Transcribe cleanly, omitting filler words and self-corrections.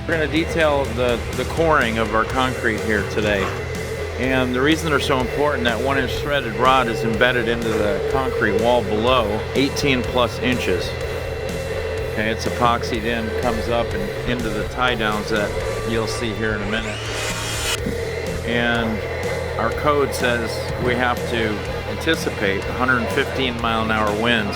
We're going to detail the coring of our concrete here today. And the reason they're so important, that 1-inch threaded rod is embedded into the concrete wall below 18 plus inches. Okay, it's epoxied in, comes up and into the tie downs that you'll see here in a minute. And our code says we have to anticipate 115 mile-an-hour winds